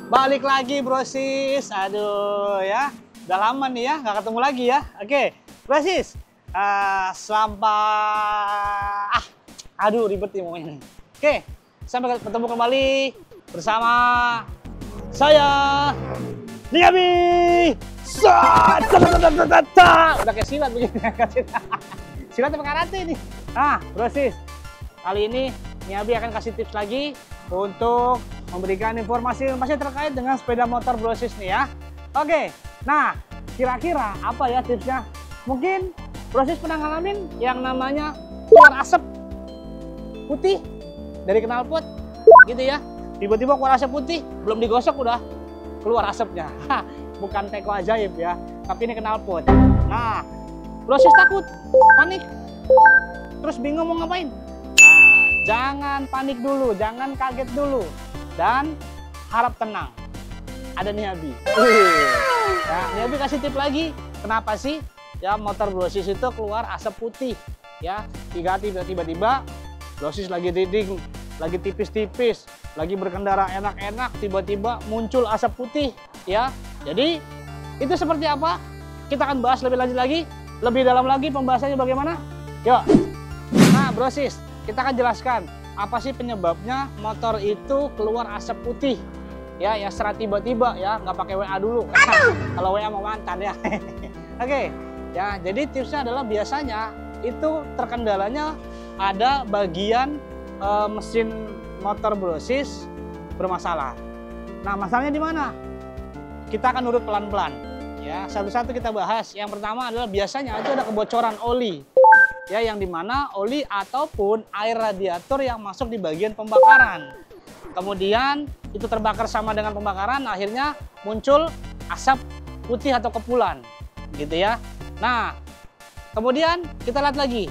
Balik lagi brosis. Aduh ya, udah lama nih ya nggak ketemu lagi ya. Oke brosis, sampah aduh ribet nih ngomongnya nih. Oke, sampai ketemu kembali bersama saya Niabi. Udah kayak silat begini. Silat apa karate nih? Nah brosis, kali ini Niabi akan kasih tips lagi untuk memberikan informasi terkait dengan sepeda motor brosis nih ya. Oke, nah kira-kira apa ya tipsnya? Mungkin brosis pernah ngalamin yang namanya keluar asap putih dari knalpot gitu ya. Tiba-tiba keluar asap putih, belum digosok udah keluar asapnya. Bukan teko ajaib ya, tapi ini knalpot. Nah, brosis takut, panik, terus bingung mau ngapain. Nah, jangan panik dulu, jangan kaget dulu, dan harap tenang. Ada Niabi. Nah, Niabi kasih tip lagi. Kenapa sih ya motor brosis itu keluar asap putih? Ya, tiba-tiba brosis lagi riding, lagi tipis-tipis, lagi berkendara enak-enak, tiba-tiba muncul asap putih. Ya, jadi itu seperti apa? Kita akan bahas lebih lanjut lagi, lebih dalam lagi pembahasannya bagaimana? Yuk. Nah, brosis, kita akan jelaskan apa sih penyebabnya motor itu keluar asap putih. Ya secara tiba-tiba ya, nggak pakai WA dulu. Kalau WA mau mantan ya. Oke, ya jadi tipsnya adalah biasanya itu terkendalanya ada bagian mesin motor brosis bermasalah. Nah, masalahnya di mana? Kita akan urut pelan-pelan. Ya, satu-satu kita bahas. Yang pertama adalah biasanya itu ada kebocoran oli. Ya, yang dimana oli ataupun air radiator yang masuk di bagian pembakaran. Kemudian itu terbakar sama dengan pembakaran, akhirnya muncul asap putih atau kepulan, gitu ya. Nah, kemudian kita lihat lagi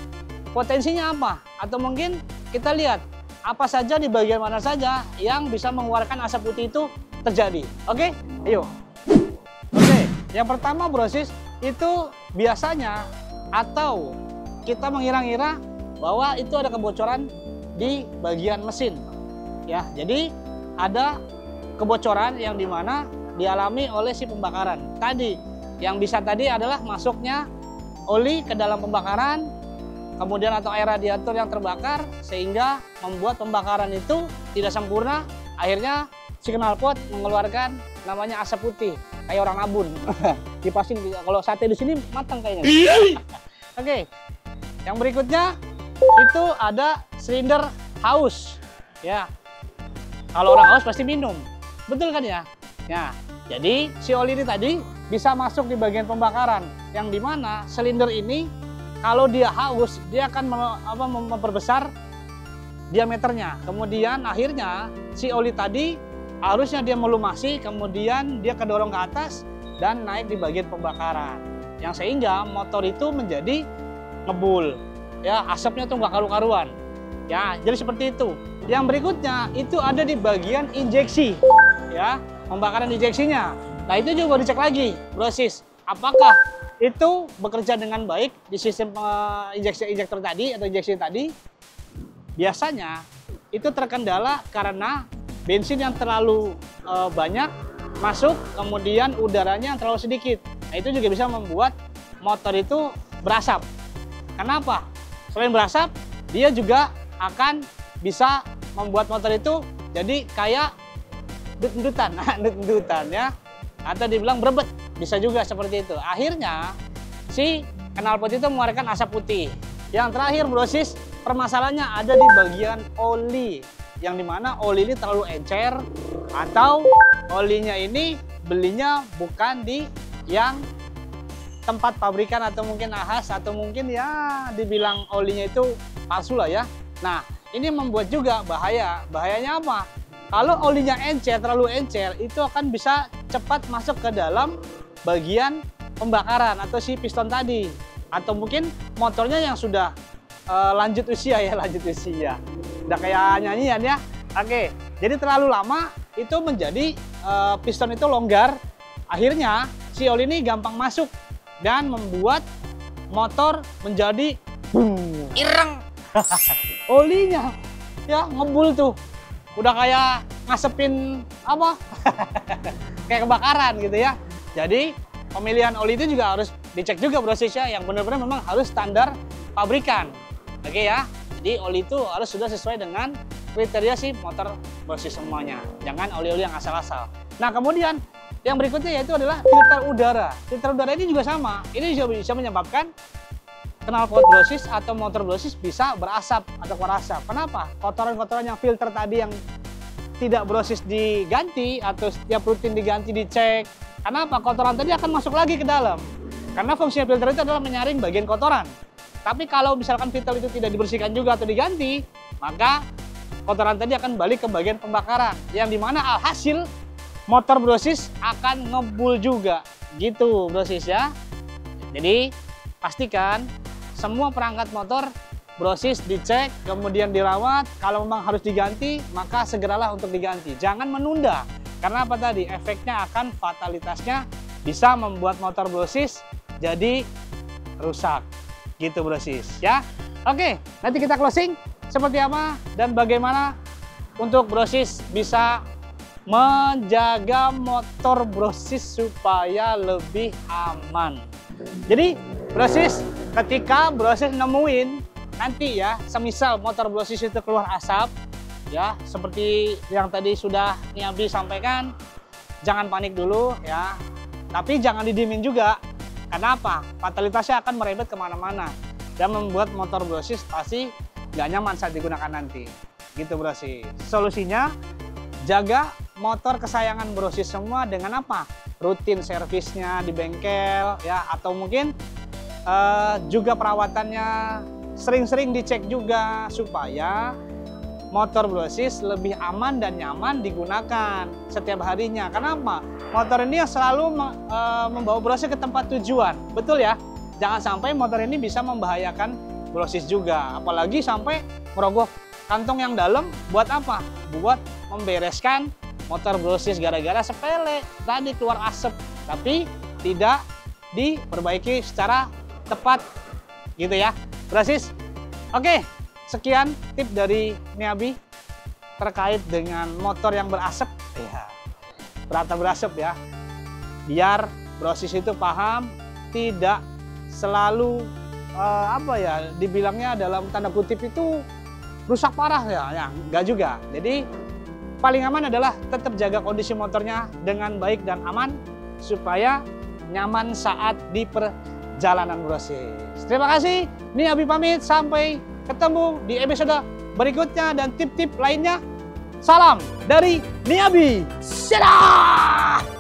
potensinya apa, atau mungkin kita lihat apa saja di bagian mana saja yang bisa mengeluarkan asap putih itu terjadi. Oke, ayo. Oke, yang pertama brosis itu biasanya atau kita mengira-ngira bahwa itu ada kebocoran di bagian mesin. Ya, jadi ada kebocoran yang dimana dialami oleh si pembakaran. Tadi, yang bisa tadi adalah masuknya oli ke dalam pembakaran, kemudian atau air radiator yang terbakar sehingga membuat pembakaran itu tidak sempurna. Akhirnya si knalpot mengeluarkan namanya asap putih kayak orang abun. Dipasin kalau sate di sini matang kayaknya. Oke. Yang berikutnya itu ada silinder haus. Ya. Kalau orang haus pasti minum. Betul kan ya? Ya. Jadi si oli ini tadi bisa masuk di bagian pembakaran yang dimana silinder ini kalau dia haus dia akan memperbesar diameternya. Kemudian akhirnya si oli tadi harusnya dia melumasi, kemudian dia kedorong ke atas dan naik di bagian pembakaran. Yang sehingga motor itu menjadi ngebul, ya asapnya tuh nggak karu-karuan. Ya, jadi seperti itu. Yang berikutnya itu ada di bagian injeksi, ya pembakaran injeksinya. Nah itu juga dicek lagi, brosis, apakah itu bekerja dengan baik di sistem injektor tadi atau injeksi tadi. Biasanya itu terkendala karena bensin yang terlalu banyak masuk, kemudian udaranya yang terlalu sedikit. Nah itu juga bisa membuat motor itu berasap. Kenapa? Selain berasap, dia juga akan bisa membuat motor itu jadi kayak dut-dutan ya, atau dibilang berebet, bisa juga seperti itu. Akhirnya si knalpot itu mengeluarkan asap putih. Yang terakhir brosis, permasalahannya ada di bagian oli, yang dimana oli ini terlalu encer atau olinya ini belinya bukan di yang tempat pabrikan atau mungkin ahas atau mungkin ya dibilang olinya itu palsu lah ya. Nah ini membuat juga bahaya. Bahayanya apa? Kalau olinya encer, terlalu encer, itu akan bisa cepat masuk ke dalam bagian pembakaran atau si piston tadi. Atau mungkin motornya yang sudah lanjut usia ya, udah kayak nyanyian ya. Oke, jadi terlalu lama itu menjadi piston itu longgar, akhirnya si oli ini gampang masuk dan membuat motor menjadi ireng. Olinya ya ngebul tuh, udah kayak ngasepin apa kayak kebakaran gitu ya. Jadi pemilihan oli itu juga harus dicek juga prosesnya, yang benar-benar memang harus standar pabrikan. Oke ya, jadi oli itu harus sudah sesuai dengan kriteria si motor brosis semuanya. Jangan oli-oli yang asal-asal. Nah kemudian yang berikutnya yaitu adalah filter udara. Filter udara ini juga sama. Ini juga bisa menyebabkan knalpot brosis atau motor brosis bisa berasap atau keluar asap. Kenapa? Kotoran-kotoran yang filter tadi yang tidak brosis diganti atau setiap rutin diganti dicek. Kenapa? Kotoran tadi akan masuk lagi ke dalam. Karena fungsinya filter itu adalah menyaring bagian kotoran. Tapi kalau misalkan filter itu tidak dibersihkan juga atau diganti, maka kotoran tadi akan balik ke bagian pembakaran. Yang dimana alhasil motor brosis akan ngebul juga. Gitu brosis ya. Jadi pastikan semua perangkat motor brosis dicek, kemudian dirawat. Kalau memang harus diganti, maka segeralah untuk diganti. Jangan menunda. Karena apa tadi? Efeknya akan fatalitasnya bisa membuat motor brosis jadi rusak. Gitu brosis ya. Oke, nanti kita closing seperti apa dan bagaimana untuk brosis bisa menjaga motor brosis supaya lebih aman. Jadi brosis, ketika brosis nemuin nanti ya, semisal motor brosis itu keluar asap, ya seperti yang tadi sudah Niabi sampaikan, jangan panik dulu ya, tapi jangan didiemin juga. Kenapa? Fatalitasnya akan merembet kemana-mana dan membuat motor brosis pasti nggak nyaman saat digunakan nanti. Gitu brosis. Solusinya, jaga motor kesayangan brosis semua dengan apa? Rutin servisnya di bengkel ya, atau mungkin juga perawatannya sering-sering dicek juga supaya motor brosis lebih aman dan nyaman digunakan setiap harinya. Kenapa? Motor ini yang selalu membawa brosis ke tempat tujuan. Betul ya? Jangan sampai motor ini bisa membahayakan brosis juga. Apalagi sampai merogoh kantong yang dalam buat apa? Buat membereskan motor brosis gara-gara sepele. Tadi keluar asap, tapi tidak diperbaiki secara tepat. Gitu ya, brosis. Oke. Sekian tip dari Niabi terkait dengan motor yang berasap, ya, berata berasap ya. Biar brosis itu paham, tidak selalu apa ya, dibilangnya dalam tanda kutip itu rusak parah ya, enggak juga. Jadi paling aman adalah tetap jaga kondisi motornya dengan baik dan aman supaya nyaman saat di perjalanan brosis. Terima kasih, Niabi pamit, sampai ketemu di episode berikutnya dan tip-tip lainnya. Salam dari Niabi. Dadah!